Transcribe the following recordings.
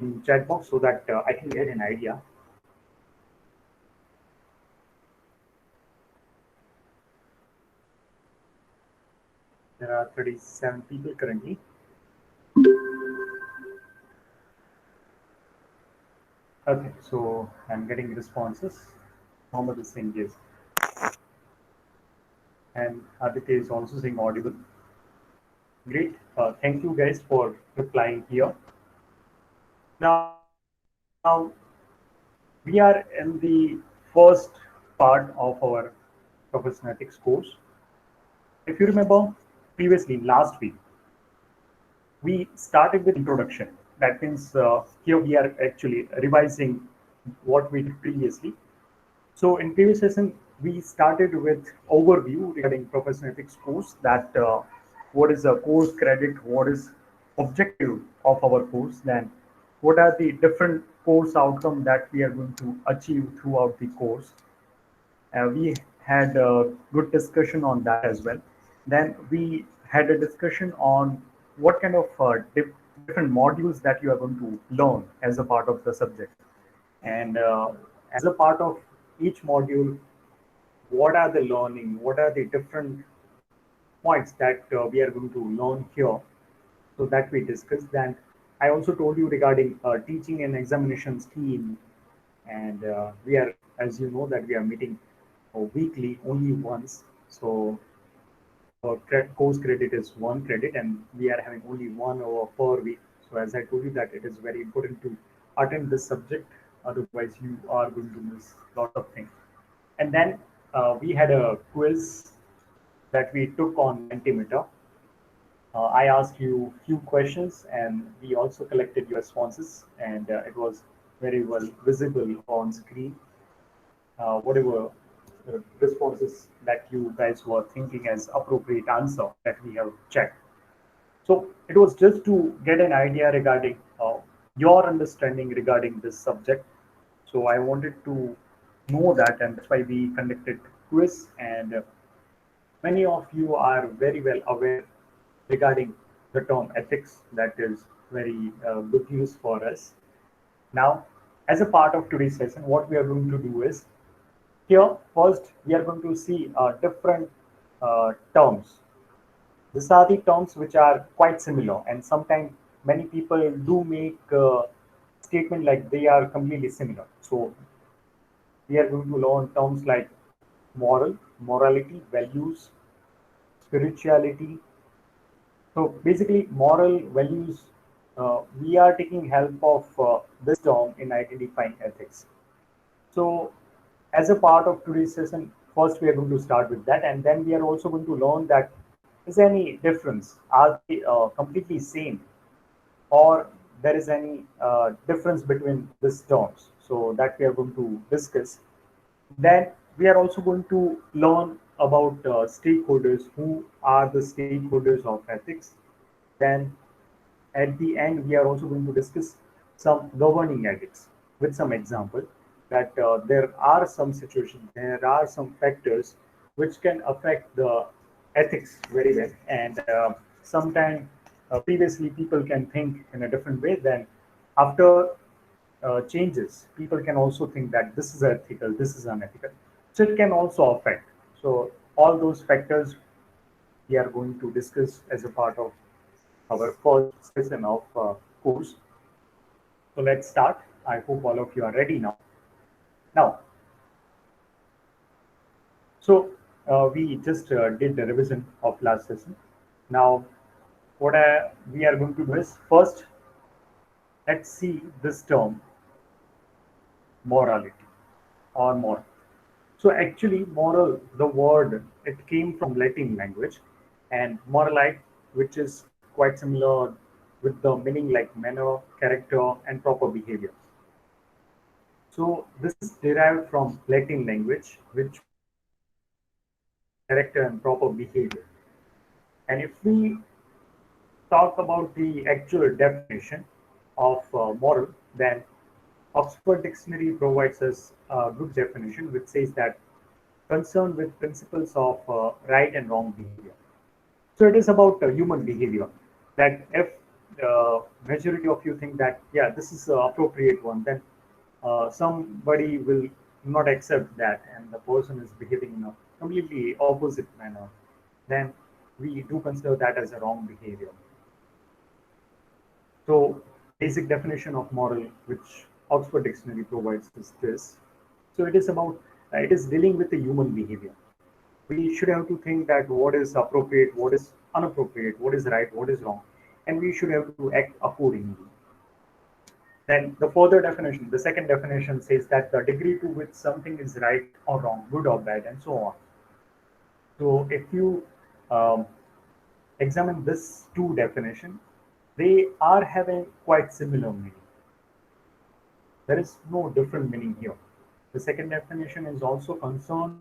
in chat box so that I can get an idea. There are 37 people currently. Okay, so I'm getting responses. Mohammed is saying yes. And Aditya is also saying audible. Great. Thank you guys for replying here. Now, we are in the first part of our professional ethics course. If you remember, previously, last week, we started with introduction. That means here we are actually revising what we did previously. So in previous session, we started with overview regarding professional ethics course, that what is the course credit, what is objective of our course, then what are the different course outcome that we are going to achieve throughout the course. We had a good discussion on that as well. Then we had a discussion on what kind of different modules that you are going to learn as a part of the subject. And as a part of each module, what are the learning, what are the different points that we are going to learn here, so that we discussed. And I also told you regarding teaching and examination scheme, and we are, as you know, that we are meeting weekly only once. So our course credit is one credit, and we are having only 1 hour per week. So as I told you that it is very important to attend this subject, otherwise you are going to miss a lot of things. And then we had a quiz that we took on Mentimeter. I asked you few questions, and we also collected your responses, and it was very well visible on screen. Whatever responses that you guys were thinking as appropriate answer that we have checked. So it was just to get an idea regarding your understanding regarding this subject. So I wanted to know that, and that's why we conducted quiz. And many of you are very well aware regarding the term ethics. That is very good news for us. Now, as a part of today's session, what we are going to do is here first we are going to see different terms. These are the terms which are quite similar, and sometimes many people do make statement like they are completely similar. So we are going to learn terms like morality, values, spirituality. So basically, moral values. We are taking help of this term in identifying ethics. So as a part of today's session, first we are going to start with that, and then we are also going to learn that is there any difference? Are they completely same, or there is any difference between these terms? So that we are going to discuss. Then we are also going to learn about stakeholders. Who are the stakeholders of ethics? Then at the end, we are also going to discuss some governing ethics with some example, that there are some situations, there are some factors which can affect the ethics very well. And sometimes previously people can think in a different way. Then after changes, people can also think that this is ethical, this is unethical. So it can also affect. So all those factors we are going to discuss as a part of our first session of course. So let's start. I hope all of you are ready now. Now, so we just did the revision of last session. Now, we are going to do is first, let's see this term morality or moral. So actually, moral, the word, it came from Latin language, and moralite, which is quite similar with the meaning like manner, character, and proper behavior. So this is derived from Latin language, which means character and proper behavior. And if we talk about the actual definition of moral, then Oxford Dictionary provides us a good definition, which says that concerned with principles of right and wrong behavior. So it is about human behavior. That if majority of you think that, yeah, this is the appropriate one, then somebody will not accept that and the person is behaving in a completely opposite manner, then we do consider that as a wrong behavior. So the basic definition of moral, which Oxford Dictionary provides, is this. So it is about, it is dealing with the human behavior. We should have to think that what is appropriate, what is inappropriate, what is right, what is wrong, and we should have to act accordingly. Then the further definition, the second definition says that the degree to which something is right or wrong, good or bad, and so on. So if you um, examine this two definition, they are having quite similar meaning. There is no different meaning here. The second definition is also concerned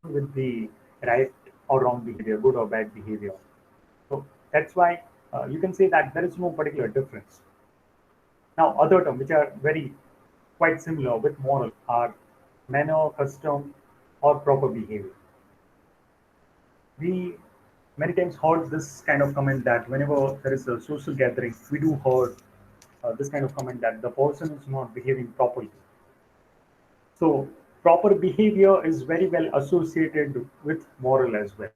with the right or wrong behavior, good or bad behavior. So that's why you can say that there is no particular difference. Now, other terms which are very quite similar with moral are manner, custom, or proper behavior. We many times heard this kind of comment that whenever there is a social gathering, we do heard this kind of comment that the person is not behaving properly. So proper behavior is very well associated with moral as well.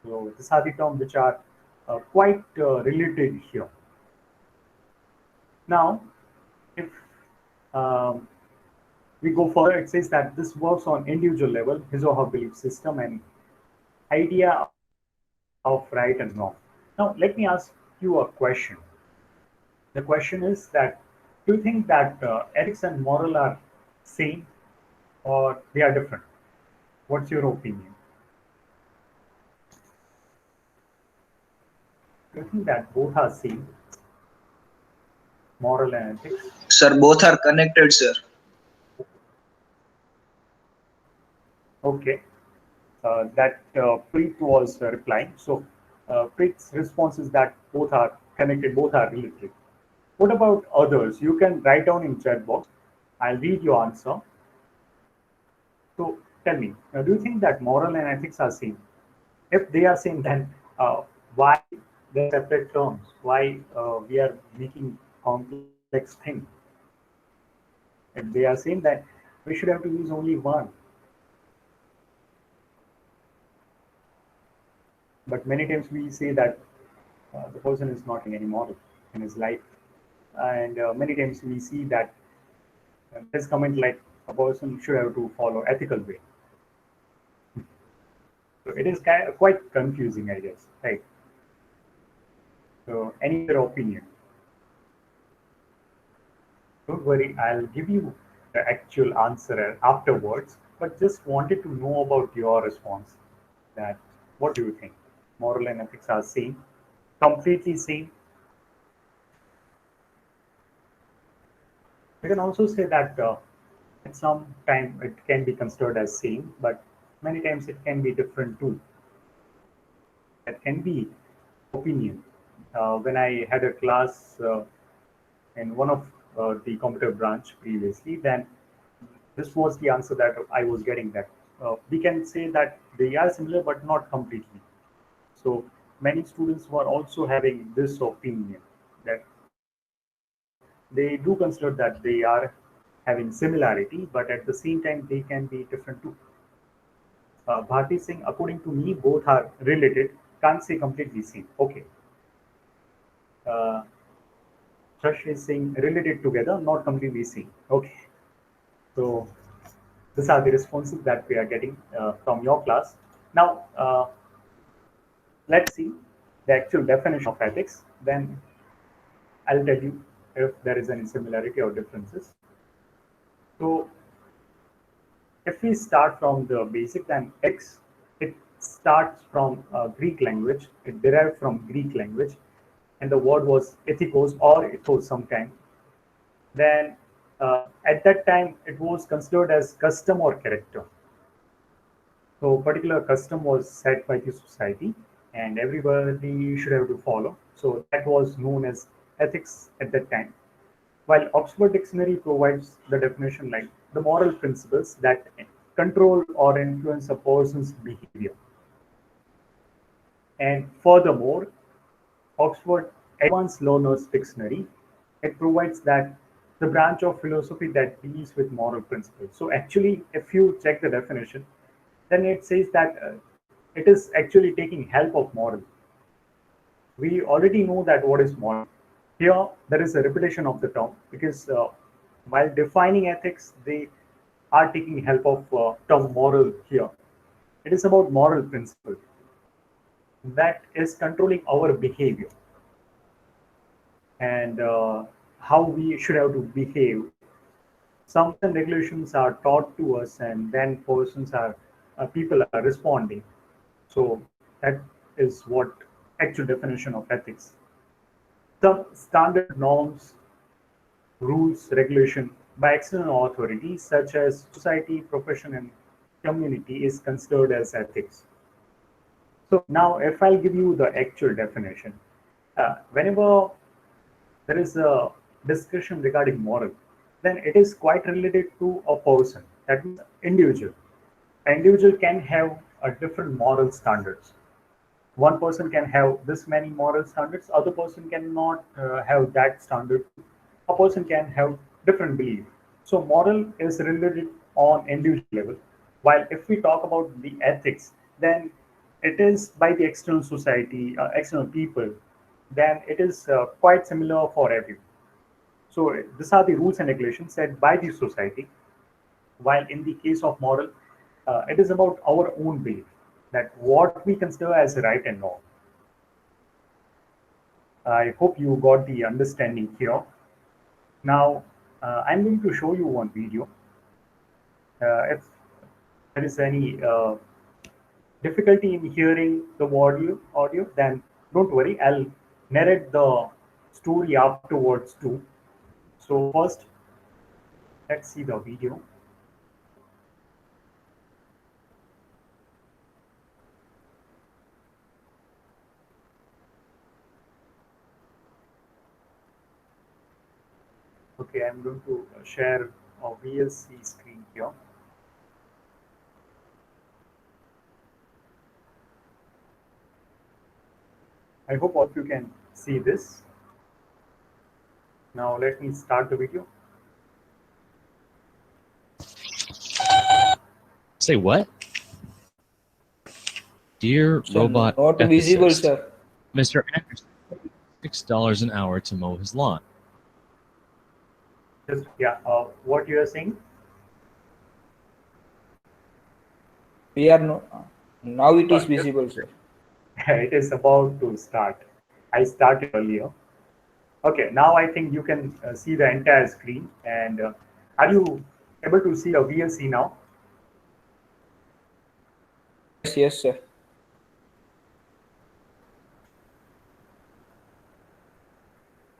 So these are the terms which are quite related here. Now, if um, we go further, it says that this works on individual level, his or her belief system and idea of right and wrong. Now, let me ask you a question. The question is that, do you think that ethics and moral are same or they are different? What's your opinion? Do you think that both are same, moral and ethics? Sir, both are connected, sir. Okay, that Preet was replying. So Preet's response is that both are connected, both are related. What about others? You can write down in chat box. I'll read your answer. So tell me, do you think that moral and ethics are same? If they are same, then why they're separate terms? Why we are making complex thing? If they are same, then we should have to use only one. But many times we say that the person is not having any moral in his life, and many times we see that there is comment like a person should have to follow ethical way. So it is quite confusing, I guess, right? So any other opinion? Don't worry, I'll give you the actual answer afterwards, but just wanted to know about your response. That what do you think? Moral and ethics are same, completely same. We can also say that at some time it can be considered as same, but many times it can be different too. That can be opinion. When I had a class in one of the computer branch previously, then this was the answer that I was getting, that we can say that they are similar but not completely. So many students were also having this opinion that they do consider that they are having similarity, but at the same time they can be different too. Bharti Singh, according to me, both are related. Can't say completely same. Okay. Uh, Thrush is saying related together, not completely same. Okay. So these are the responses that we are getting from your class. Now, let's see the actual definition of ethics. Then I'll tell you if there is any similarity or differences. So if we start from the basic, then ethics, it starts from Greek language. It derived from Greek language, and the word was ethikos or ethos sometime. Then at that time, it was considered as custom or character. So particular custom was set by the society, and everybody should have to follow. So that was known as ethics at that time. While Oxford Dictionary provides the definition like the moral principles that control or influence a person's behavior. And furthermore, Oxford Advanced Learner's Dictionary. It provides that the branch of philosophy that deals with moral principles. So actually, if you check the definition, then it says that it is actually taking help of moral. We already know that what is moral. Here, there is a repetition of the term because while defining ethics, they are taking help of term moral here. It is about moral principle that is controlling our behavior and how we should have to behave. Some rules and regulations are taught to us, and then persons are people are responding. So that is what actual definition of ethics. Some standard norms, rules, regulation by external authorities such as society, profession, and community is considered as ethics. So now, if I'll give you the actual definition, whenever there is a discussion regarding moral, then it is quite related to a person. That means individual. An individual can have a different moral standards. One person can have this many moral standards, other person cannot have that standard. A person can have different belief. So moral is related on individual level, while if we talk about the ethics, then it is by the external society, external people, then it is quite similar for everyone. So these are the rules and regulations set by the society, while in the case of moral, it is about our own belief that what we consider as right and wrong. I hope you got the understanding here. Now, I'm going to show you one video. If there is any difficulty in hearing the audio, then don't worry. I'll narrate the story afterwards too. So first, let's see the video. Okay, I'm going to share a VLC screen here. I hope all of you can see this. Now let me start the video. Say what? Dear Sir, robot not visible, ethicist, sir. Mr. Anderson, $6 an hour to mow his lawn. Just yeah, what you are saying? We are no, now it is Just visible, sir. it is about to start. I started earlier. Okay, now I think you can see the entire screen. And are you able to see a VLC now? Yes, yes, sir.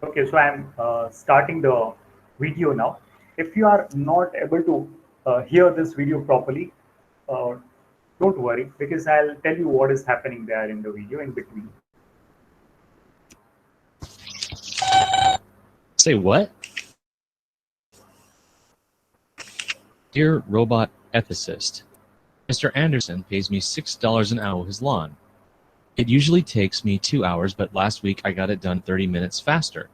Okay, so I'm starting the video now. If you are not able to hear this video properly, uh, don't worry because I'll tell you what is happening there in the video in between. Say what? Dear robot ethicist, Mr. Anderson pays me $6 an hour his lawn. It usually takes me 2 hours, but last week I got it done 30 minutes faster.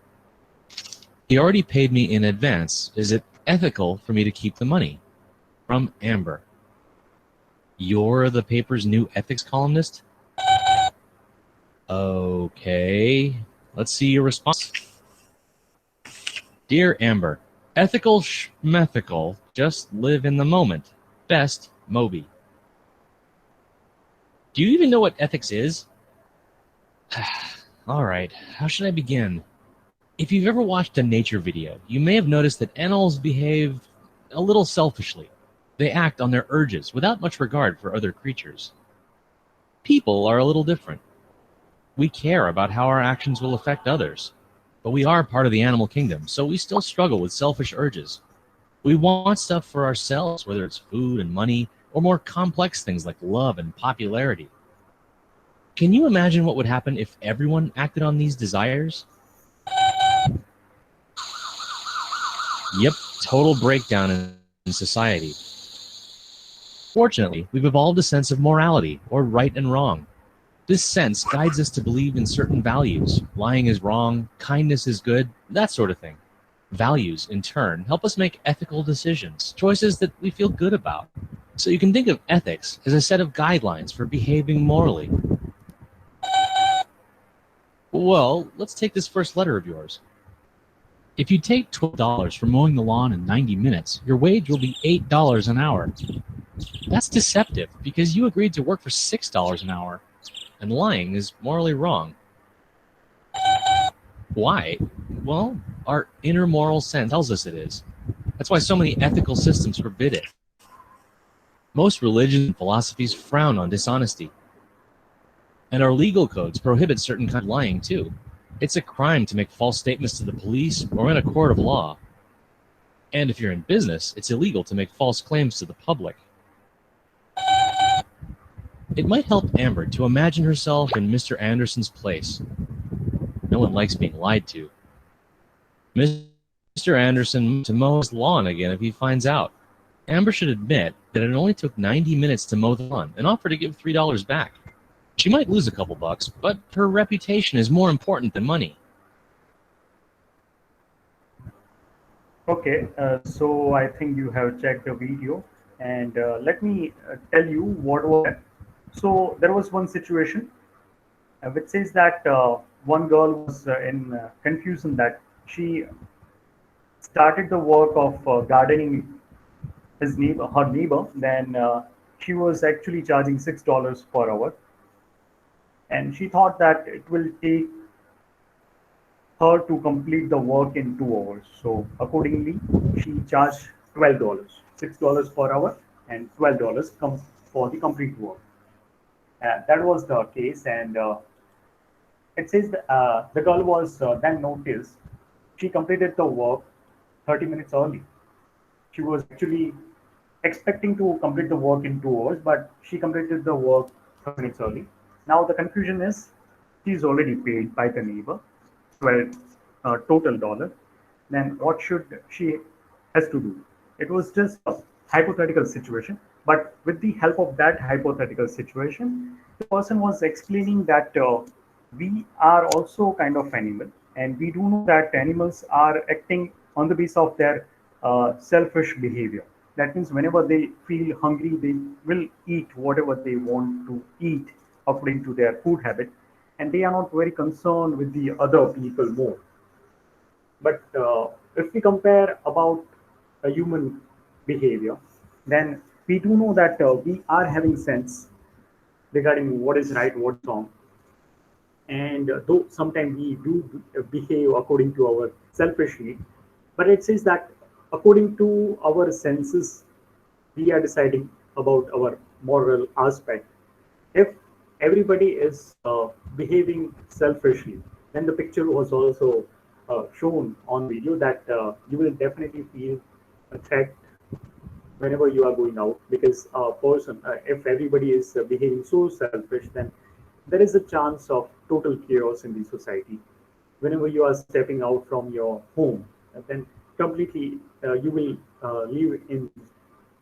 He already paid me in advance. Is it ethical for me to keep the money? From Amber. You're the paper's new ethics columnist? Okay. Let's see your response. Dear Amber, ethical schmethical, just live in the moment. Best, Moby. Do you even know what ethics is? All right, how should I begin? If you've ever watched a nature video, you may have noticed that animals behave a little selfishly. They act on their urges without much regard for other creatures. People are a little different. We care about how our actions will affect others, but we are part of the animal kingdom, so we still struggle with selfish urges. We want stuff for ourselves, whether it's food and money, or more complex things like love and popularity. Can you imagine what would happen if everyone acted on these desires? Yep, total breakdown in society. Fortunately, we've evolved a sense of morality, or right and wrong. This sense guides us to believe in certain values. Lying is wrong, kindness is good, that sort of thing. Values, in turn, help us make ethical decisions, choices that we feel good about. So you can think of ethics as a set of guidelines for behaving morally. Well, let's take this first letter of yours. If you take $12 for mowing the lawn in 90 minutes, your wage will be $8 an hour. That's deceptive because you agreed to work for $6 an hour, and lying is morally wrong. Why? Well, our inner moral sense tells us it is. That's why so many ethical systems forbid it. Most religions and philosophies frown on dishonesty, and our legal codes prohibit certain kinds of lying too. It's a crime to make false statements to the police or in a court of law. And if you're in business, it's illegal to make false claims to the public. It might help Amber to imagine herself in Mr. Anderson's place. No one likes being lied to. Mr. Anderson to mow his lawn again if he finds out. Amber should admit that it only took 90 minutes to mow the lawn and offer to give $3 back. She might lose a couple bucks, but her reputation is more important than money. Okay, so I think you have checked the video, and let me tell you what was that. So there was one situation which says that one girl was in confusion that she started the work of gardening her neighbor. Then she was actually charging $6 per hour, and she thought that it will take her to complete the work in 2 hours. So accordingly, she charged $12, $6 per hour, and $12 for the complete work. That was the case, and it says that, the girl was then noticed she completed the work 30 minutes early. She was actually expecting to complete the work in 2 hours, but she completed the work 30 minutes early. Now the confusion is she's already paid by the neighbor 12 total dollar. Then what should she has to do? It was just a hypothetical situation, but with the help of that hypothetical situation, the person was explaining that we are also kind of animal, and we do know that animals are acting on the basis of their selfish behavior. That means whenever they feel hungry, they will eat whatever they want to eat according to their food habit, and they are not very concerned with the other people more. But if we compare about a human behavior, then we do know that we are having sense regarding what is right, what is wrong, and though sometimes we do behave according to our selfish need, but it says that according to our senses, we are deciding about our moral aspect. If everybody is behaving selfishly, then the picture was also shown on video that you will definitely feel a threat whenever you are going out, because a person, if everybody is behaving so selfish, then there is a chance of total chaos in the society. Whenever you are stepping out from your home, then completely you will live in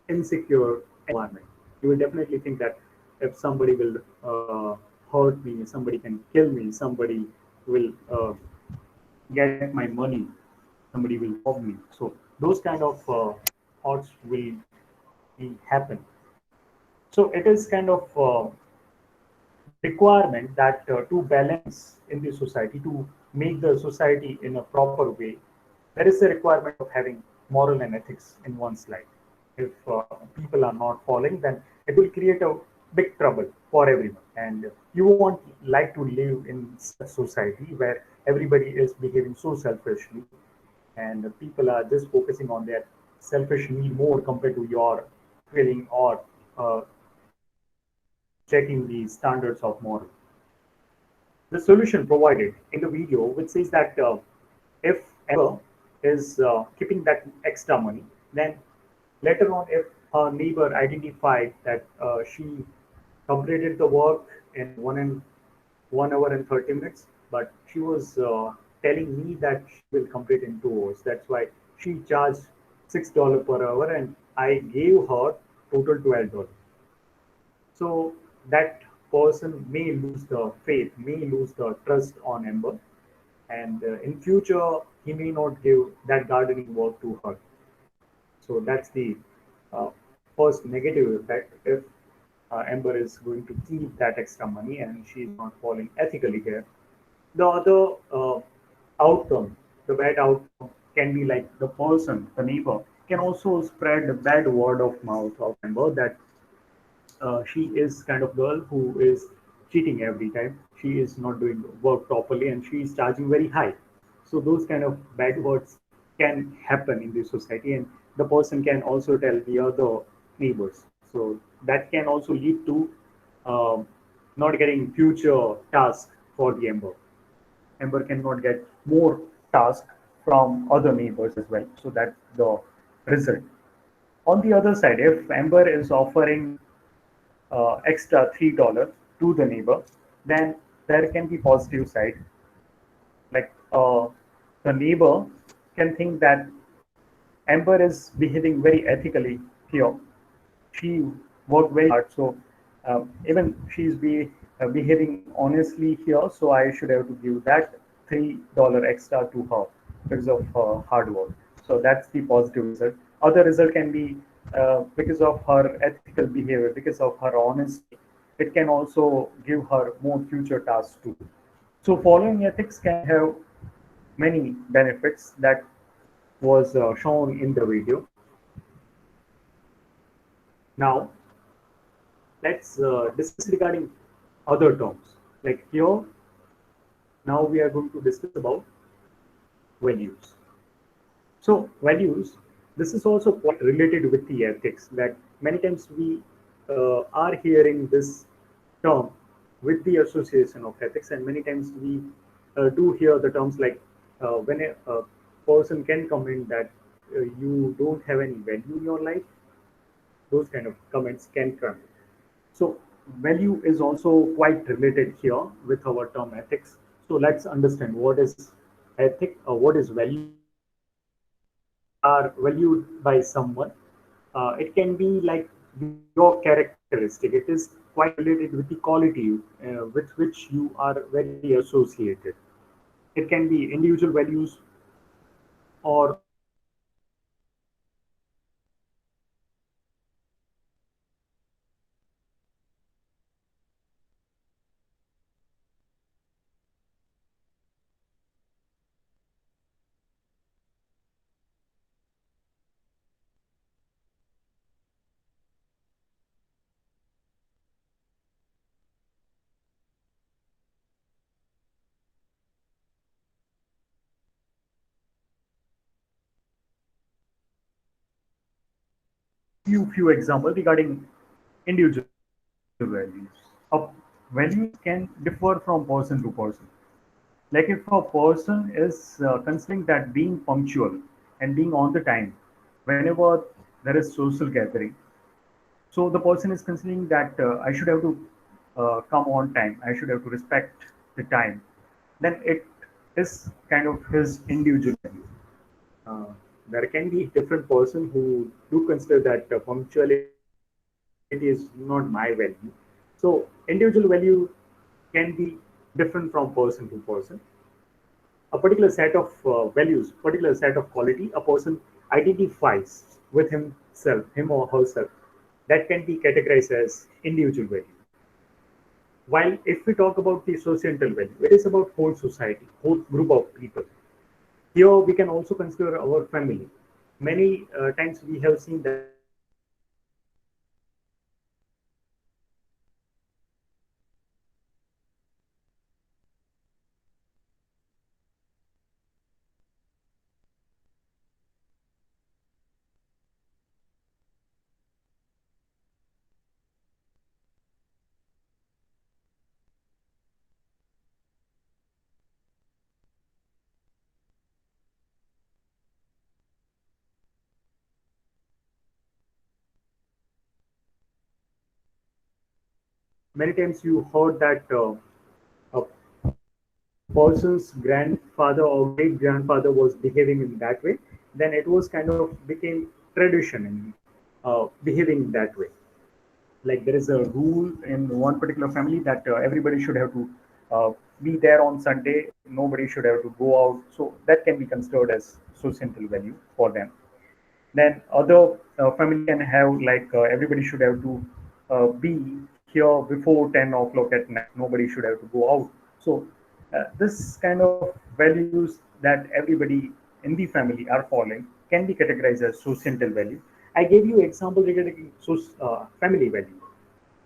insecure environment. You will definitely think that if somebody will hurt me, somebody can kill me, somebody will get my money, somebody will rob me. So those kind of thoughts will happen. So it is kind of requirement that to balance in the society, to make the society in a proper way, there is a requirement of having moral and ethics in one's life. If people are not following, then it will create a big trouble for everyone. And you won't like to live in such society where everybody is behaving so selfishly, and people are just focusing on their selfish need more compared to your feeling or uh, checking the standards of moral. The solution provided in the video, which says that if Amber is keeping that extra money, then later on, if her neighbor identified that she completed the work in 1 hour and 30 minutes, but she was telling me that she will complete in 2 hours. That's why she charged $6 per hour, and I gave her total $12. So that person may lose the faith, may lose the trust on Amber, and in future he may not give that gardening work to her. So that's the uh, first negative effect if Amber is going to keep that extra money and she is not following ethically here. The other outcome, the bad outcome can be like the person, the neighbor, can also spread the bad word of mouth of Amber that she is kind of girl who is cheating every time. She is not doing work properly and she is charging very high. So those kind of bad words can happen in the society, and the person can also tell the other neighbors. So that can also lead to um, not getting future tasks for the Ember. Ember cannot get more tasks from other neighbors as well. So that's the result. On the other side, if Ember is offering extra $3 to the neighbor, then there can be positive side. Like the neighbor can think that Amber is behaving very ethically here. She worked very hard, so even she's behaving honestly here. So I should have to give that $3 extra to her because of her hard work. So that's the positive result. Other result can be because of her ethical behavior, because of her honesty. It can also give her more future tasks too. So following ethics can have many benefits that was shown in the video. Now, let's discuss regarding other terms. Like here, now we are going to discuss about values. So values, this is also quite related with the ethics that many times we are hearing this term with the association of ethics, and many times we do hear the terms like when a person can comment that you don't have any value in your life, those kind of comments can come. So value is also quite related here with our term ethics. So let's understand what is ethic or what is value. Are valued by someone. It can be like your characteristic. It is quite related with the quality with which you are very associated. It can be individual values or few examples regarding individual values. Values can differ from person to person. Like if a person is considering that being punctual and being on the time whenever there is social gathering, so the person is considering that I should have to come on time, I should have to respect the time, then it is kind of his individual value. uh, there can be different person who do consider that punctuality is not my value. So individual value can be different from person to person. A particular set of values, particular set of quality a person identifies with himself, him or herself, that can be categorized as individual value. While if we talk about the societal value, it is about whole society, whole group of people. Here we can also consider our family. Many times we have seen that our family members are not many times you heard that a person's grandfather or great grandfather was behaving in that way, then it was kind of became tradition in behaving that way. Like there is a rule in one particular family that everybody should have to uh, be there on Sunday. Nobody should have to go out. So that can be considered as societal value for them. Then other family can have like everybody should have to be here before 10 o'clock at night. Nobody should have to go out. So this kind of values that everybody in the family are following can be categorized as societal value. I gave you example regarding family value,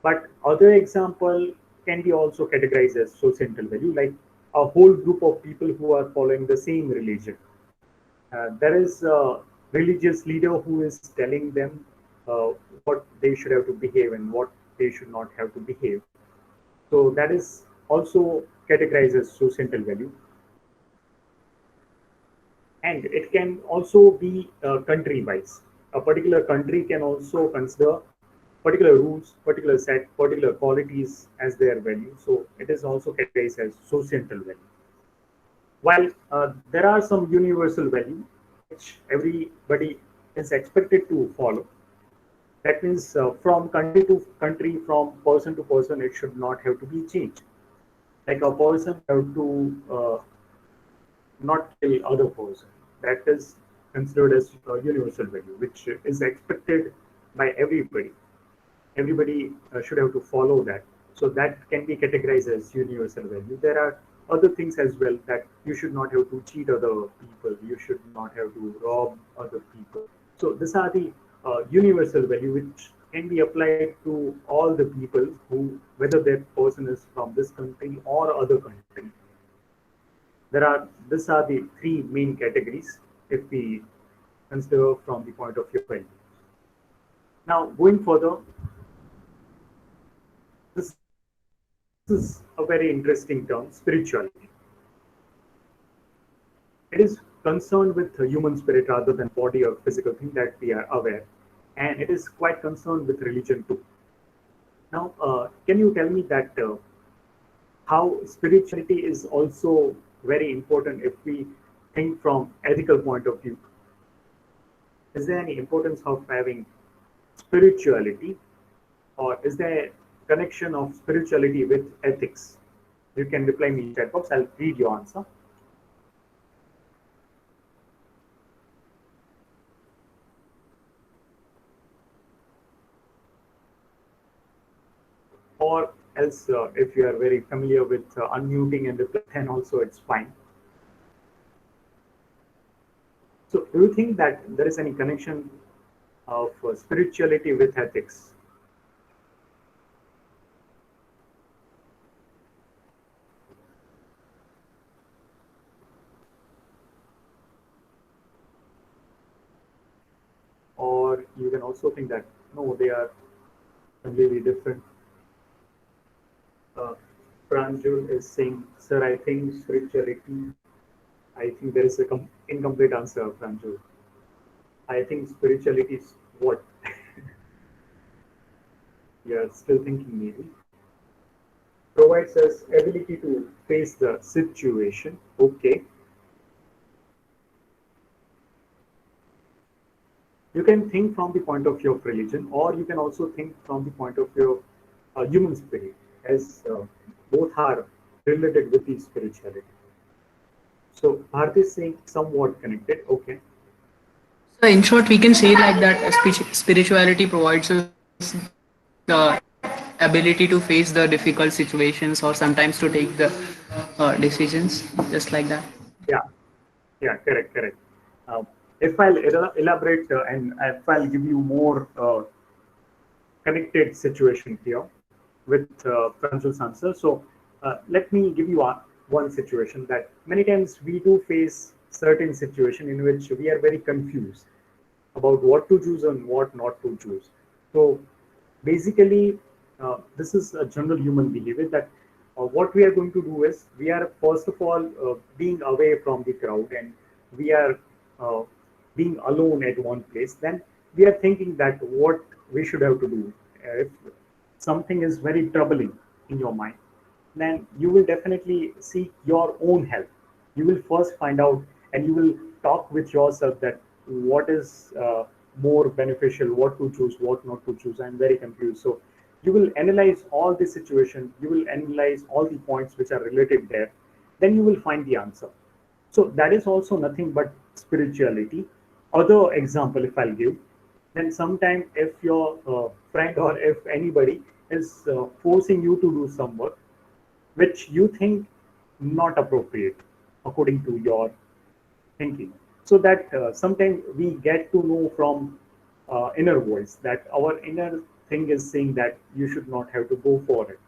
but other example can be also categorized as societal value, like a whole group of people who are following the same religion. There is a religious leader who is telling them what they should have to behave and what they should not have to behave. So that is also categorized as societal value. And it can also be country wise. A particular country can also consider particular rules, particular set, particular qualities as their value. So it is also categorized as societal value. While there are some universal value which everybody is expected to follow, that means from country to country, from person to person, it should not have to be changed. Like a person have to not kill other person. That is considered as universal value, which is expected by everybody. Everybody should have to follow that. So that can be categorized as universal value. There are other things as well, that you should not have to cheat other people. You should not have to rob other people. So these are the universal value which can be applied to all the people who, whether that person is from this country or other country. These are the three main categories if we consider from the point of view of value. Now, going further, this is a very interesting term, spirituality. It is concerned with the human spirit rather than body or physical thing that we are aware, and it is quite concerned with religion too. Now, can you tell me that how spirituality is also very important if we think from ethical point of view? Is there any importance of having spirituality, or is there connection of spirituality with ethics? You can reply me in chat box. I'll read your answer. Or else, if you are very familiar with unmuting and reply, then also it's fine. So, do you think that there is any connection of spirituality with ethics? Or you can also think that no, they are completely different. Uh, Pranjul is saying, sir, I think spirituality, I think there is a incomplete answer, Pranjul. I think spirituality is what? You're still thinking maybe. Provides us ability to face the situation. Okay. You can think from the point of view of religion, or you can also think from the point of view of human spirit, as both are related with the spirituality. So Bharti is saying somewhat connected. Okay. So, in short, we can say like that spirituality provides us the ability to face the difficult situations or sometimes to take the decisions, just like that. Yeah. Yeah. Correct. Correct. Uh, if I'll elaborate and if I'll give you more connected situation here with Pranjul's answer. So let me give you one situation that many times we do face certain situation in which we are very confused about what to choose and what not to choose. So basically, this is a general human behavior that what we are going to do is we are first of all being away from the crowd, and we are uh, being alone at one place. Then we are thinking that what we should have to do. If something is very troubling in your mind, then you will definitely seek your own help. You will first find out and you will talk with yourself that what is more beneficial, what to choose, what not to choose. I'm very confused. So you will analyze all the situation, you will analyze all the points which are related there, then you will find the answer. So that is also nothing but spirituality. Other example if I'll give, then sometime if your friend or if anybody is forcing you to do some work which you think not appropriate according to your thinking, so that sometimes we get to know from inner voice that our inner thing is saying that you should not have to go for it.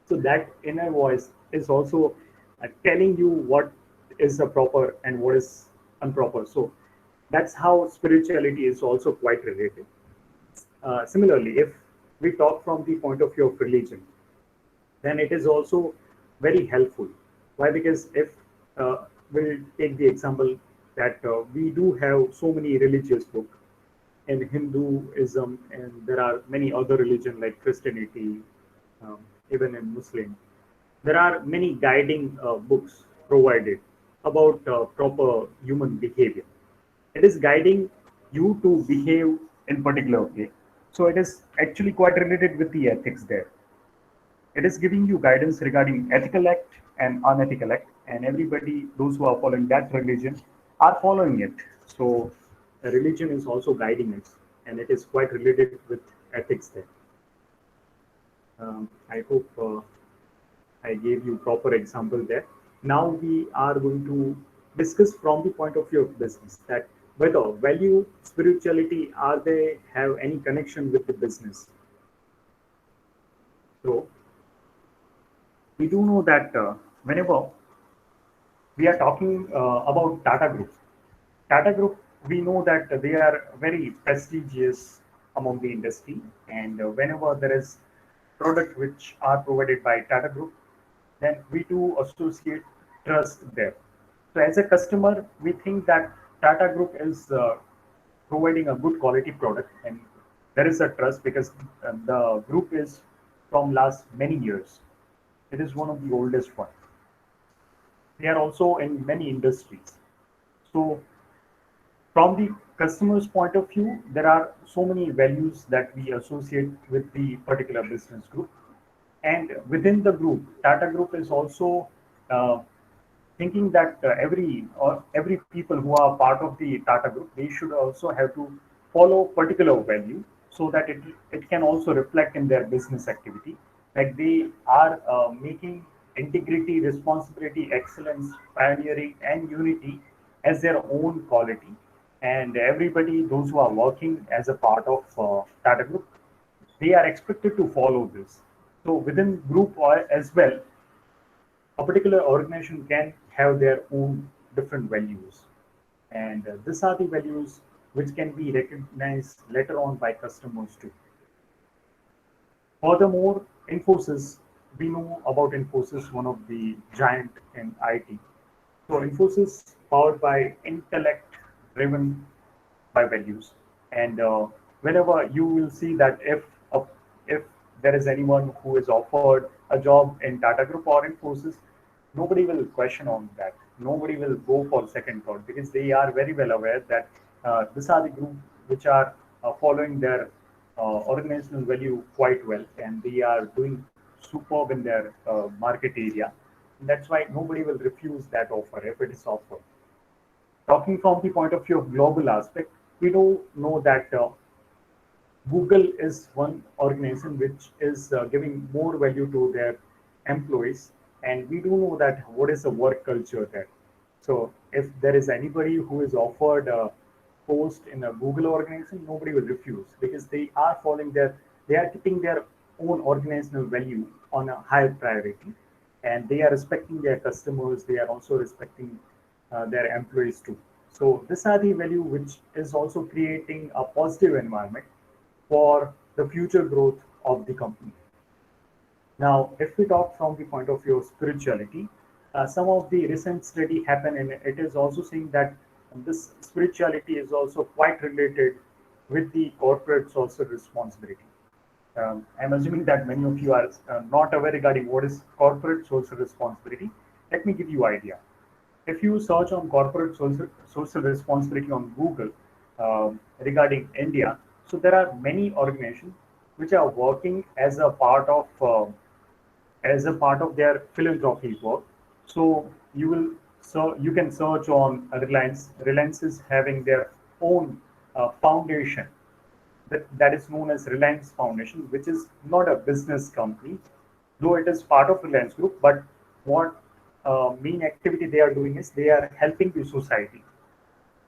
So that inner voice is also telling you what is a proper and what is improper. So that's how spirituality is also quite related. Similarly, if we talk from the point of view of religion, then it is also very helpful. Why? Because if we'll take the example that we do have so many religious books in Hinduism, and there are many other religions like Christianity, um, even in Muslim. There are many guiding books provided about proper human behavior. It is guiding you to behave in particular way. So it is actually quite related with the ethics there. It is giving you guidance regarding ethical act and unethical act, and everybody, those who are following that religion, are following it. So the religion is also guiding us, and it is quite related with ethics there. I hope I gave you proper example there. Now we are going to discuss from the point of view of business that whether value, spirituality, are they have any connection with the business. So we do know that whenever we are talking about Tata Group. Tata Group, we know that they are very prestigious among the industry, and whenever there is product which are provided by Tata Group, then we do associate trust there. So as a customer, we think that Tata Group is providing a good quality product, and there is a trust because the group is from last many years. It is one of the oldest one. They are also in many industries. So from the customer's point of view, there are so many values that we associate with the particular business group. And within the group, Tata Group is also uh, thinking that every people who are part of the Tata Group, they should also have to follow particular value so that it can also reflect in their business activity. Like they are making integrity, responsibility, excellence, pioneering, and unity as their own quality. And everybody, those who are working as a part of Tata Group, they are expected to follow this. So within group or as well, a particular organization can have their own different values. And these are the values which can be recognized later on by customers too. Furthermore, Infosys, we know about Infosys, one of the giant in IT. So Infosys powered by intellect driven by values. And whenever you will see that if there is anyone who is offered a job in Tata Group or Infosys, nobody will question on that. Nobody will go for second thought because they are very well aware that these are the group which are following their organizational value quite well, and they are doing superb in their market area. And that's why nobody will refuse that offer if it is offered. Talking from the point of view of global aspect, we do know that Google is one organization which is giving more value to their employees, and we do know that what is the work culture there. So if there is anybody who is offered a post in a Google organization, nobody will refuse because they are keeping their own organizational value on a higher priority, and they are respecting their customers. They are also respecting their employees too. So these are the value which is also creating a positive environment for the future growth of the company. Now, if we talk from the point of view of spirituality, some of the recent study happened, and it is also saying that this spirituality is also quite related with the corporate social responsibility. I'm assuming that many of you are not aware regarding what is corporate social responsibility. Let me give you idea. If you search on corporate social responsibility on Google regarding India, so there are many organizations which are working as a part of their philanthropy work. So you can search on Reliance. Reliance is having their own foundation that is known as Reliance Foundation, which is not a business company, though it is part of Reliance Group. But what main activity they are doing is they are helping the society.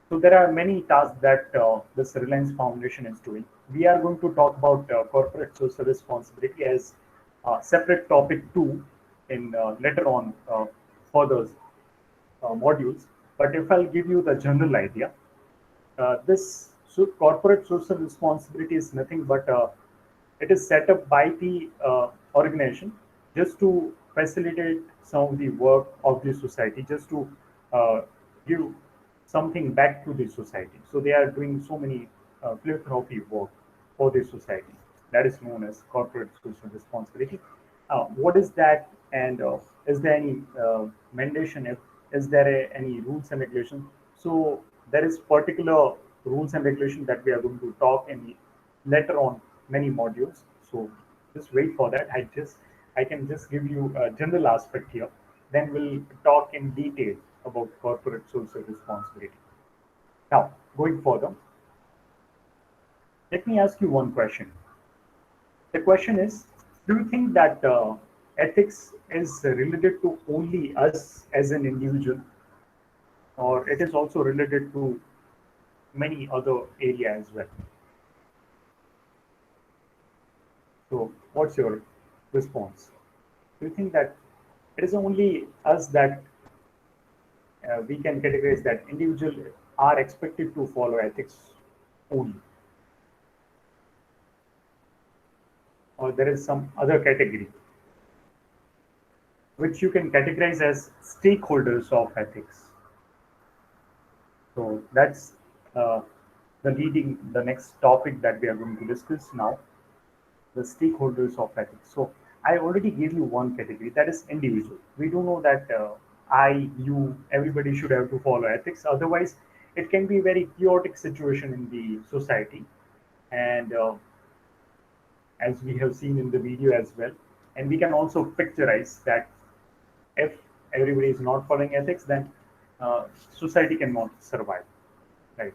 So there are many tasks that this Reliance Foundation is doing. We are going to talk about corporate social responsibility as separate topic two in later on further modules. But if I'll give you the general idea, this corporate social responsibility is nothing but it is set up by the organization just to facilitate some of the work of the society, just to uh, give something back to the society. So they are doing so many philanthropy work for the society. That is known as corporate social responsibility. What is that? And is there any mandation? Is there any rules and regulations? So there is particular rules and regulations that we are going to talk in later on many modules. So just wait for that. I can just give you a general aspect here. Then we'll talk in detail about corporate social responsibility. Now, going further, let me ask you one question. The question is, do you think that ethics is related to only us as an individual, or it is also related to many other areas as well? So, what's your response? Do you think that it is only us that we can categorize that individuals are expected to follow ethics only, or there is some other category which you can categorize as stakeholders of ethics? So that's uh, the next topic that we are going to discuss now, the stakeholders of ethics. So I already gave you one category, that is individual. We do know that everybody should have to follow ethics. Otherwise, it can be a very chaotic situation in the society. And as we have seen in the video as well, and we can also picturize that if everybody is not following ethics, then society cannot survive, right?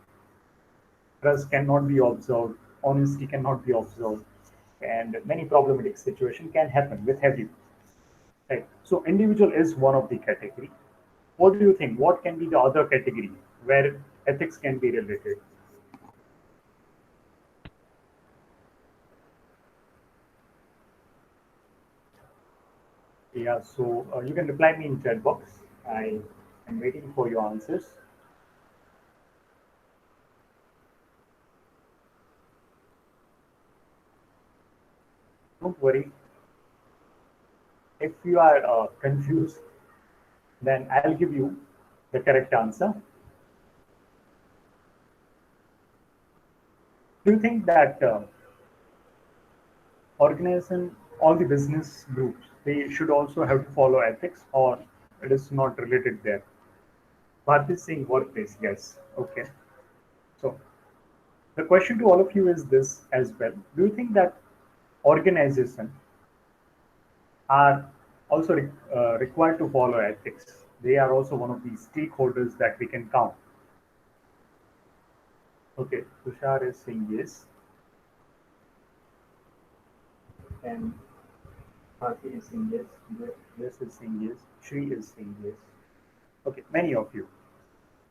Trust cannot be observed, honesty cannot be observed, and many problematic situation can happen with everyone. Right. So individual is one of the category. What do you think? What can be the other category where ethics can be related? Yeah. So you can reply me in chat box. I am waiting for your answers. Don't worry. If you are confused, then I'll give you the correct answer. Do you think that organization, all the business groups, they should also have to follow ethics, or it is not related there? Bharat is saying workplace, yes. Okay. So the question to all of you is this as well. Do you think that organizations are also required to follow ethics? They are also one of the stakeholders that we can count. Okay, Tushar is saying yes, and Bharti is saying yes, This is saying yes, Shri is saying yes. Okay, many of you.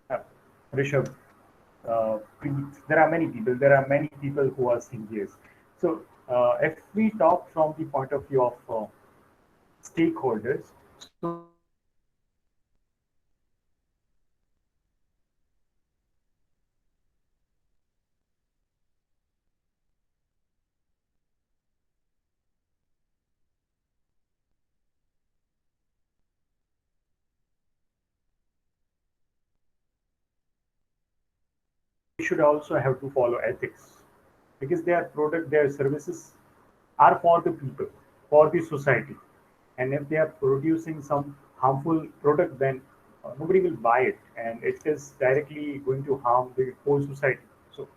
Uh, Rishabh, Preet, there are many people. There are many people who are saying yes. So if we talk from the point of view of stakeholders, so they should also have to follow ethics because their product, their services are for the people, for the society. And if they are producing some harmful product, then nobody will buy it, and it is directly going to harm the whole society. So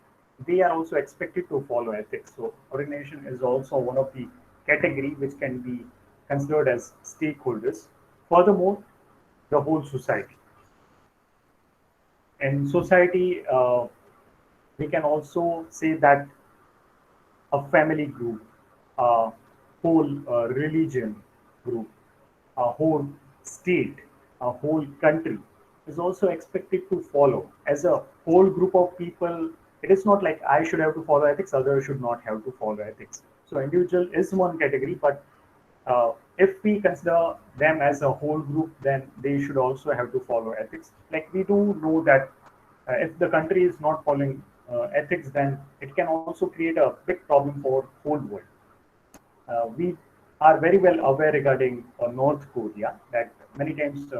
they are also expected to follow ethics. So organization is also one of the category which can be considered as stakeholders. Furthermore, the whole society. In society, we can also say that a family group, a whole religion group, a whole state, a whole country is also expected to follow. As a whole group of people, it is not like I should have to follow ethics, others should not have to follow ethics. So individual is one category, but if we consider them as a whole group, then they should also have to follow ethics. Like we do know that if the country is not following ethics, then it can also create a big problem for whole world. We are very well aware regarding North Korea that many times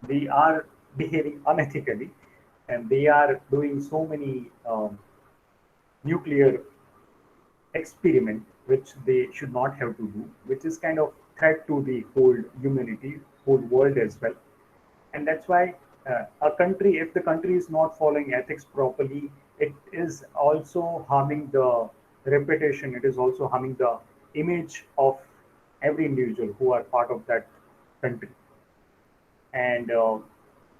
they are behaving unethically and they are doing so many nuclear experiment which they should not have to do, which is kind of threat to the whole humanity, whole world as well. And that's why a country, if the country is not following ethics properly, it is also harming the reputation. It is also harming the image of every individual who are part of that country. And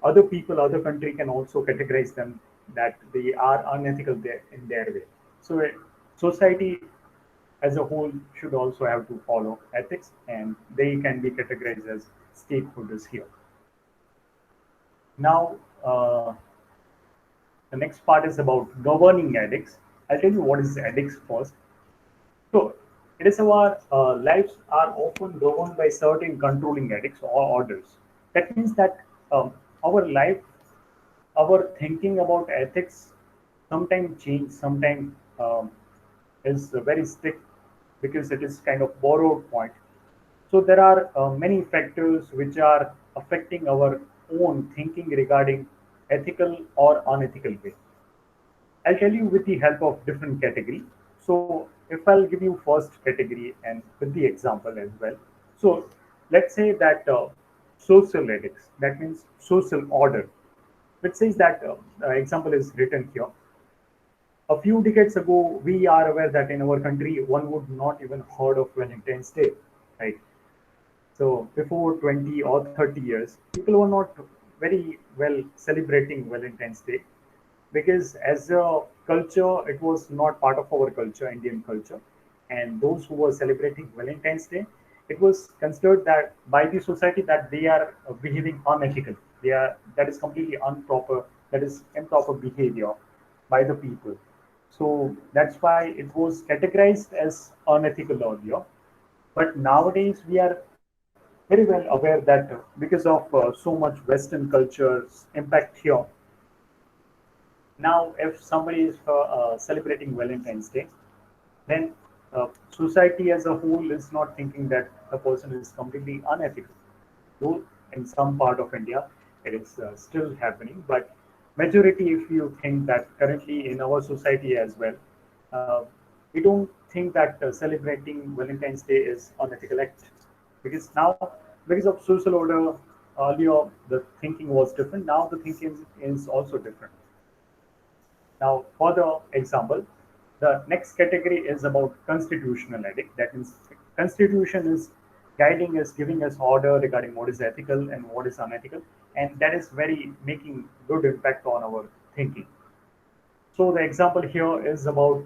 other people, other country can also categorize them that they are unethical there in their way. So society as a whole should also have to follow ethics, and they can be categorized as stakeholders here. Now, the next part is about governing ethics. I'll tell you what is ethics first. So, it is our lives are often governed by certain controlling ethics or orders. That means that our life, our thinking about ethics sometimes change, sometimes is very strict because it is kind of borrowed point. So there are many factors which are affecting our own thinking regarding ethical or unethical way. I'll tell you with the help of different category. So if I'll give you first category and with the example as well. So let's say that social ethics, that means social order, which says that example is written here. A few decades ago, we are aware that in our country, one would not even heard of Valentine's Day, right? So before 20 or 30 years, people were not very well celebrating Valentine's Day because as a culture, it was not part of our culture, Indian culture. And those who were celebrating Valentine's Day, it was considered that by the society that they are behaving unethical. They are that is completely improper. That is improper behavior by the people. So that's why it was categorized as unethical earlier. But nowadays we are very well aware that because of so much Western culture's impact here, now if somebody is celebrating Valentine's Day, then society as a whole is not thinking that the person is completely unethical. Though in some part of India it is still happening, but majority, if you think that currently in our society as well, uh, we don't think that celebrating Valentine's Day is unethical act because now because of social order earlier the thinking was different. Now the thinking is also different. Now, for the example, the next category is about constitutional ethics. That means constitution is guiding us, giving us order regarding what is ethical and what is unethical, and that is very making good impact on our thinking. So the example here is about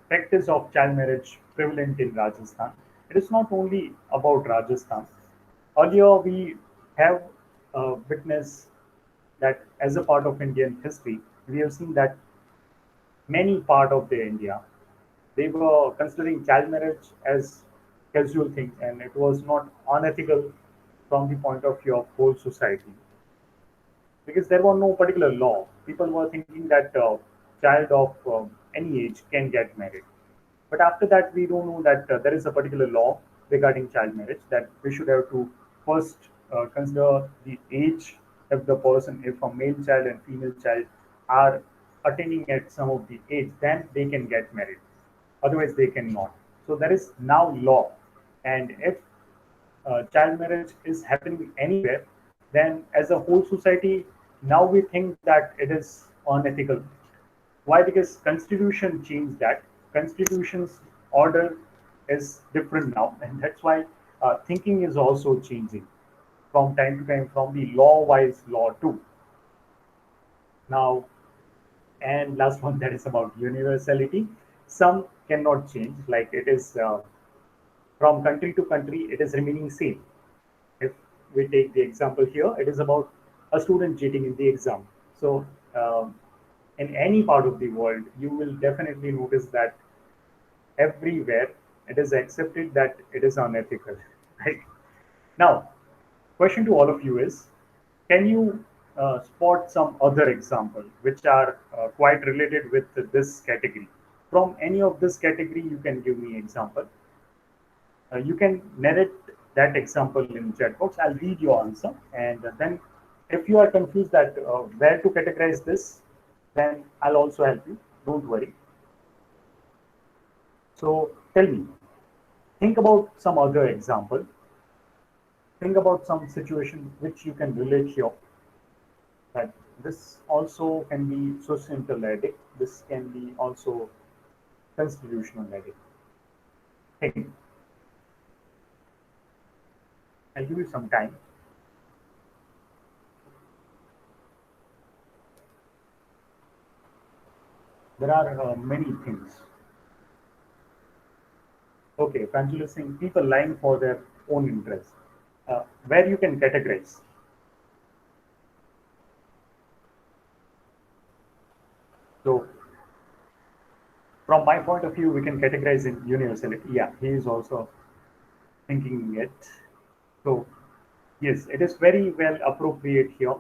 practice of child marriage prevalent in Rajasthan. It is not only about Rajasthan. Earlier, we have witnessed that as a part of Indian history, we have seen that many part of the India, they were considering child marriage as casual thing, and it was not unethical from the point of view of whole society because there was no particular law. People were thinking that child of any age can get married. But after that, we don't know that there is a particular law regarding child marriage that we should have to first consider the age if the person, if a male child and female child are attaining at some of the age, then they can get married. Otherwise, they cannot. So there is now law, and if child marriage is happening anywhere, then as a whole society, now we think that it is unethical. Why? Because constitution changed that. Constitution's order is different now, and that's why thinking is also changing from time to time from the law-wise law too. Now, and last one, that is about universality. Some cannot change, like it is from country to country, it is remaining same. If we take the example here, it is about a student cheating in the exam. So, in any part of the world, you will definitely notice that everywhere it is accepted that it is unethical. Right? Now, question to all of you is, can you spot some other example which are quite related with this category? From any of this category, you can give me example. You can narrate that example in chat box. I'll read your answer, and then if you are confused that where to categorize this, then I'll also help you. Don't worry. So tell me, think about some other example. Think about some situation which you can relate here. That this also can be societal ethic. This can be also constitutional ethic. Think. I'll give you some time. There are many things. Okay, Pranjal is saying people lying for their own interest. Where you can categorize. So, from my point of view, we can categorize in universality. Yeah, he is also thinking it. So, yes, it is very well appropriate here.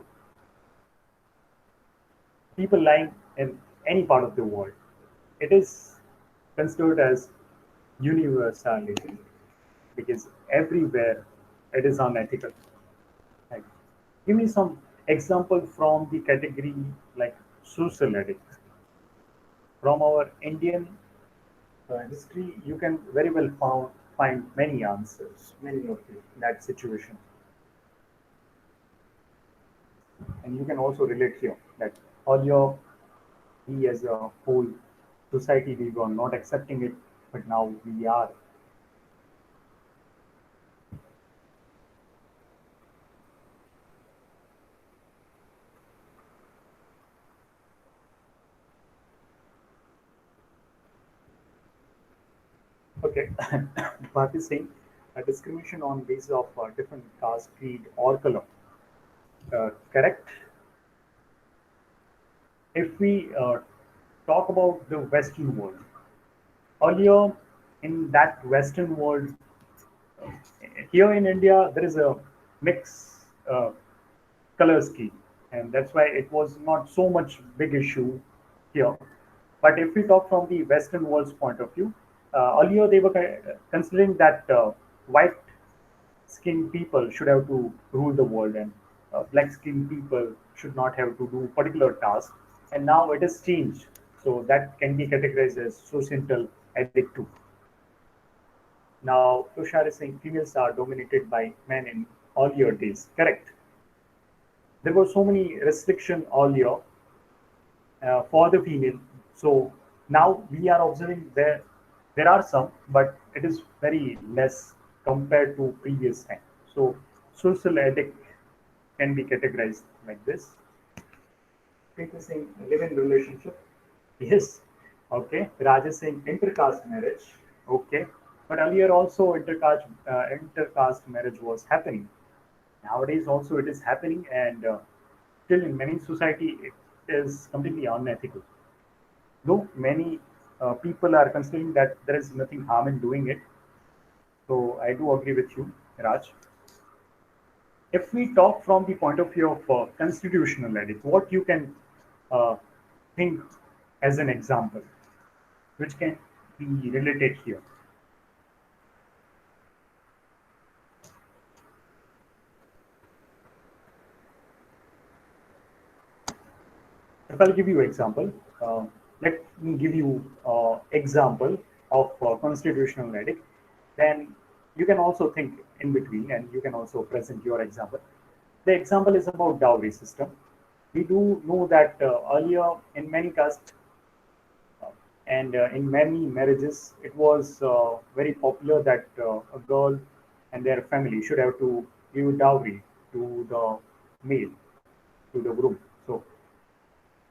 People lying in any part of the world, it is considered as universality because everywhere it is unethical. Like, give me some example from the category like social ethics. From our Indian history, you can very well find many answers, many of it, in that situation. And you can also relate here that earlier we as a whole society, we were not accepting it, but now we are. Okay, Bharat is saying discrimination on basis of different caste, creed, or color. Correct. If we talk about the Western world, earlier in that Western world, uh, here in India, there is a mixed color scheme, and that's why it was not so much big issue here. But if we talk from the Western world's point of view, earlier they were considering that white skinned people should have to rule the world and black skinned people should not have to do particular tasks. And now it has changed. So that can be categorized as societal ethic too. Now, Tushar is saying females are dominated by men in earlier days. Correct. There were so many restrictions earlier for the female. So now we are observing there are some, but it is very less compared to previous time. So social ethic can be categorized like this. People saying live-in relationship. Yes. Okay. Raj is saying intercaste marriage. Okay. But earlier also intercaste marriage was happening. Nowadays also it is happening, and still in many society it is completely unethical. Though many people are considering that there is nothing harm in doing it. So I do agree with you, Raj. If we talk from the point of view of constitutional ethics, what you can uh, think as an example, which can be related here. If I'll give you example, let me give you example of constitutional ethic. Then you can also think in between, and you can also present your example. The example is about dowry system. We do know that earlier in many castes, And in many marriages, it was very popular that a girl and their family should have to give dowry to the male, to the groom. So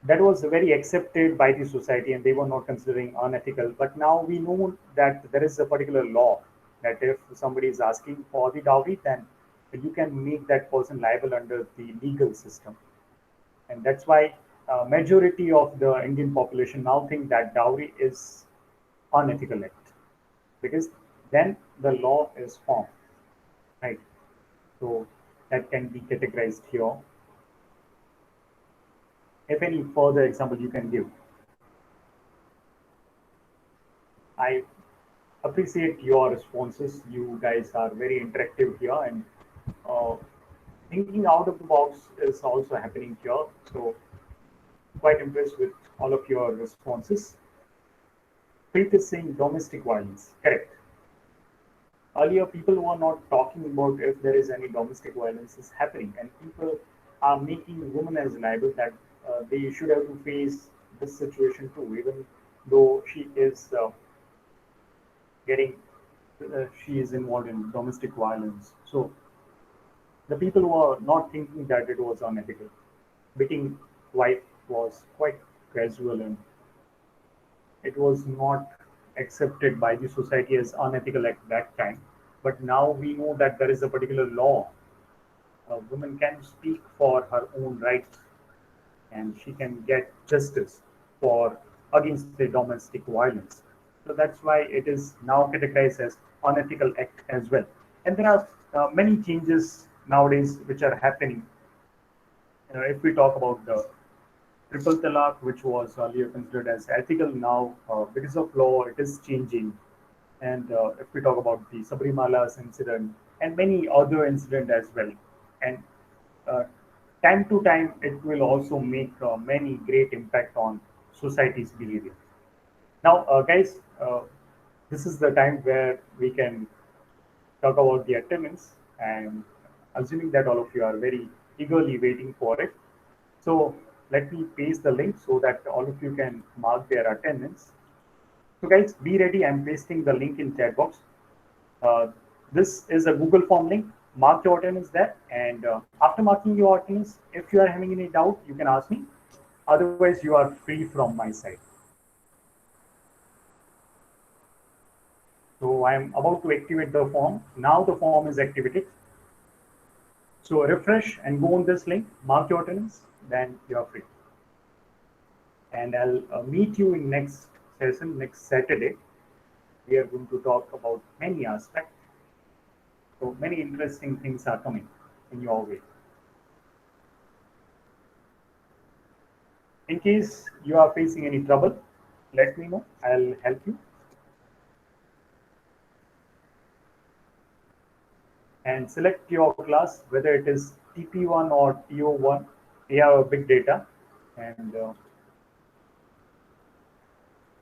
that was very accepted by the society, and they were not considering unethical. But now we know that there is a particular law that if somebody is asking for the dowry, then you can make that person liable under the legal system. And that's why majority of the Indian population now think that dowry is unethical act, because then the law is formed, right? So that can be categorized here. If any further example you can give, I appreciate your responses. You guys are very interactive here, and uh, thinking out of the box is also happening here. So quite impressed with all of your responses. Preet is saying domestic violence. Correct. Earlier, people were not talking about if there is any domestic violence is happening, and people are making women as liable that they should have to face this situation too, even though she is involved in domestic violence. So the people were not thinking that it was unethical. Beating wife was quite casual, and it was not accepted by the society as unethical at that time. But now we know that there is a particular law. A woman can speak for her own rights, and she can get justice for against the domestic violence. So that's why it is now categorized as unethical act as well. And there are many changes nowadays which are happening. If we talk about the triple talaq, which was earlier considered as ethical, now because of law, it is changing. And if we talk about the Sabrimala's incident and many other incidents as well, and uh, time to time, it will also make many great impact on society's behavior. Now, guys, this is the time where we can talk about the attendance, and assuming that all of you are very eagerly waiting for it. So let me paste the link so that all of you can mark their attendance. So guys, be ready. I'm pasting the link in chat box. Uh, this is a Google form link. Mark your attendance there, and after marking your attendance, if you are having any doubt, you can ask me. Otherwise, you are free from my side. So I am about to activate the form. Now the form is activated. So refresh and go on this link, mark your attendance, then you are free. And I'll meet you in next session, next Saturday. We are going to talk about many aspects. So many interesting things are coming in your way. In case you are facing any trouble, let me know. I'll help you. And select your class, whether it is TP1 or TO1, AI or big data, and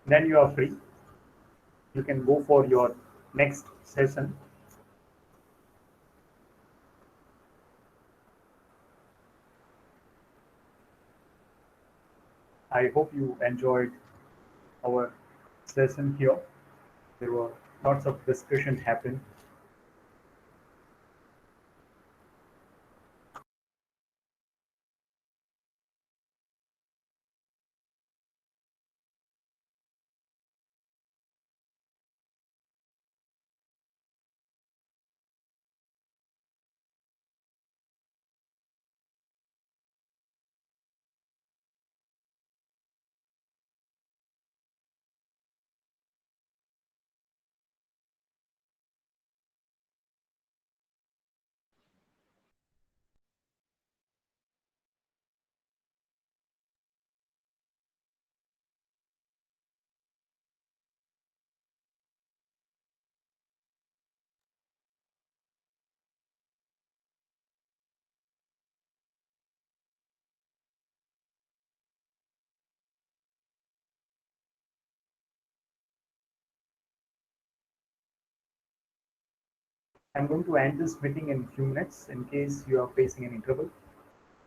then you are free. You can go for your next session. I hope you enjoyed our session here. There were lots of discussion happened. I'm going to end this meeting in a few minutes. In case you are facing any trouble,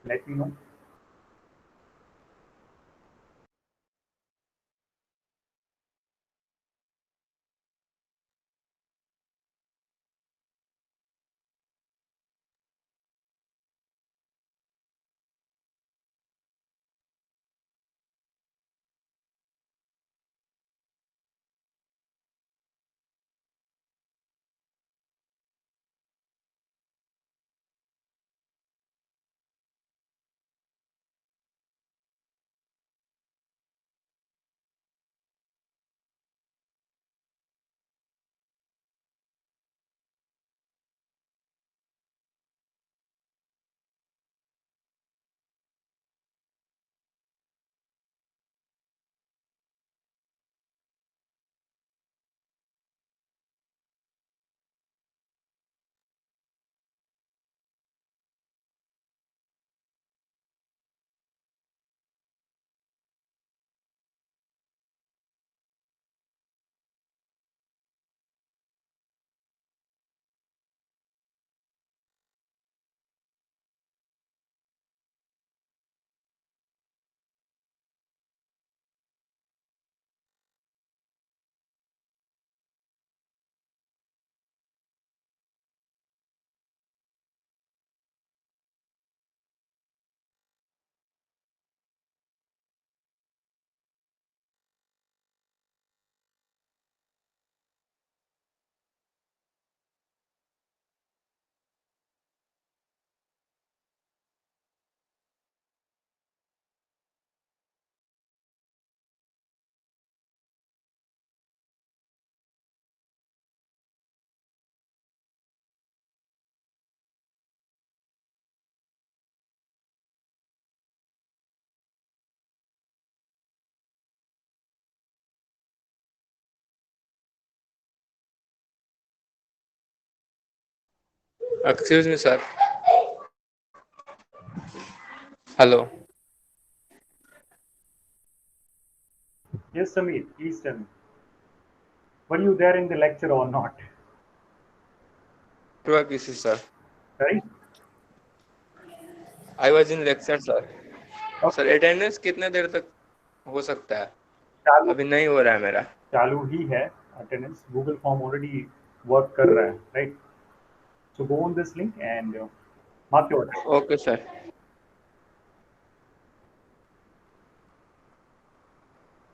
let me know. Excuse me, sir. Hello. Yes, Samir, please tell me. Were you there in the lecture or not? Network issue, sir. Right? I was in lecture, sir. Okay. Sir attendance कितने देर तक हो सकता है? चालू अभी नहीं हो रहा है मेरा. चालू ही है attendance Google form already work कर रहा है right so go on this link and mark your Okay, sir.